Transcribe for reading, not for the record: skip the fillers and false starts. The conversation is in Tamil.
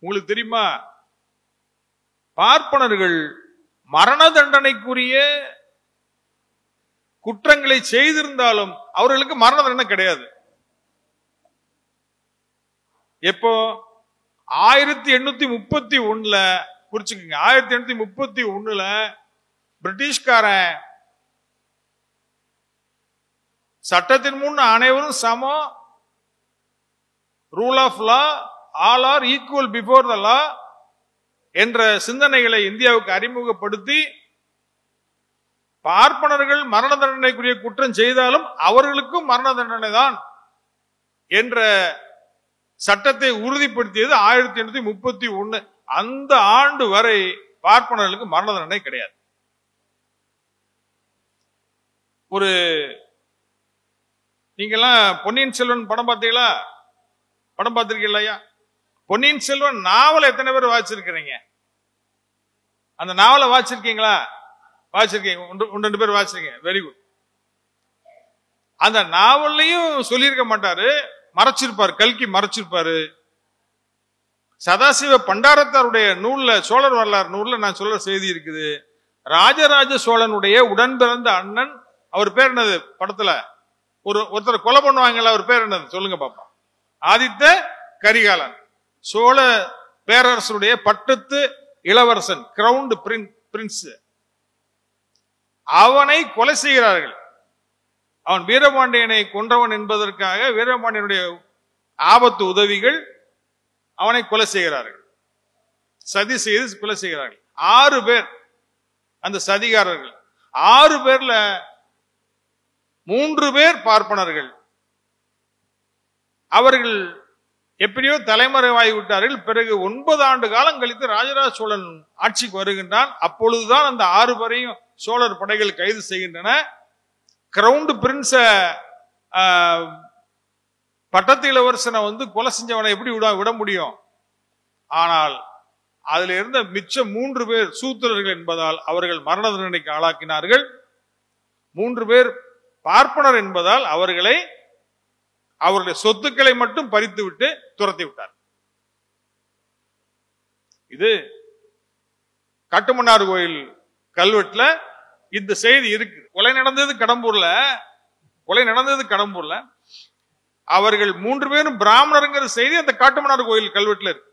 உங்களுக்கு தெரியுமா, பார்ப்பனர்கள் மரண தண்டனைக்குரிய குற்றங்களை செய்திருந்தாலும் அவர்களுக்கு மரண தண்டனை கிடையாது. எப்போ 1831 குறிச்சுக்கங்க, 1831 பிரிட்டிஷ்காரன் சட்டத்தின் முன் அனைவரும் சமம், rule of law, all are equal before the law என்ற சிந்தனைகளை இந்தியாவுக்கு அறிமுகப்படுத்தி பார்ப்பனர்கள் மரண தண்டனைக்குரிய குற்றம் செய்தாலும் அவர்களுக்கும் மரண தண்டனை தான் என்ற சட்டத்தை உறுதிப்படுத்தியது 1831. அந்த ஆண்டு வரை பார்ப்பனர்களுக்கு மரண தண்டனை கிடையாது. ஒரு நீங்கெல்லாம் பொன்னியின் செல்வன் படம் பார்த்தீங்களா? படம் பார்த்திருக்கீங்களா? பொன்னியின் செல்வன் நாவலை எத்தனை பேர் வாசிச்சிருக்கிறீங்க? அந்த நாவலை வாசிச்சிருக்கீங்களா? வாசிச்சிருக்கீங்க, 1-2 பேர் வாசிச்சிருக்கீங்க. Very good. அந்த நாவல்லையும் சொல்லியிருக்க மாட்டாரு, மறைச்சிருப்பாரு, கல்கி மறைச்சிருப்பாரு. சதாசிவ பண்டாரத்தாருடைய நூல்ல, சோழர் வரலாறு நூல்ல நான் சொல்ற செய்தி இருக்குது. ராஜராஜ சோழனுடைய உடன் பிறந்த அண்ணன், அவர் பேர் என்னது படத்துல? ஒருத்தர் கொலை பண்ணுவாங்கல்ல, அவர் பேர் என்னது சொல்லுங்க பாப்பா? ஆதித்த கரிகாலன். சோழ பேரரசுடைய பட்டத்து இளவரசன், கிரவுண்ட் பிரின்ஸ். அவனை கொலை செய்கிறார்கள். அவன் வீரபாண்டியனை கொன்றவன் என்பதற்காக வீரபாண்டியனுடைய ஆபத்து உதவிகள் அவனை கொலை செய்கிறார்கள், சதி செய்து கொலை செய்கிறார்கள். 6 பேர் அந்த சதிகாரர்கள். 6 பேர்ல 3 பேர் பார்ப்பனர்கள். அவர்கள் எப்படியோ தலைமறைவாகி விட்டார்கள். பிறகு 9 ஆண்டு காலம் கழித்து ராஜராஜ சோழன் ஆட்சிக்கு வருகின்றான். அப்பொழுதுதான் அந்த 6 பேரையும் சோழர் படைகள் கைது செய்கின்றன. கிரவுண்ட் பிரின்ஸ, பட்டத்து இளவரசனை கொலை செஞ்சவனை எப்படி விட முடியும்? ஆனால் அதுல இருந்த மிச்சம் 3 பேர் சூத்திரர்கள் என்பதால் அவர்கள் மரண தண்டனைக்கு ஆளாக்கினார்கள். 3 பேர் பார்ப்பனர் என்பதால் அவருடைய சொத்துக்களை மட்டும் பறித்து விட்டு துரத்தி விட்டார். இது காட்டுமன்னார் கோயில் கல்வெட்டுல இந்த செய்தி இருக்கு. கொலை நடந்தது கடம்பூர்ல. அவர்கள் 3 பேரும் பிராமணருங்கிற செய்தி அந்த காட்டுமன்னார் கோயில் கல்வெட்டுல இருக்கு.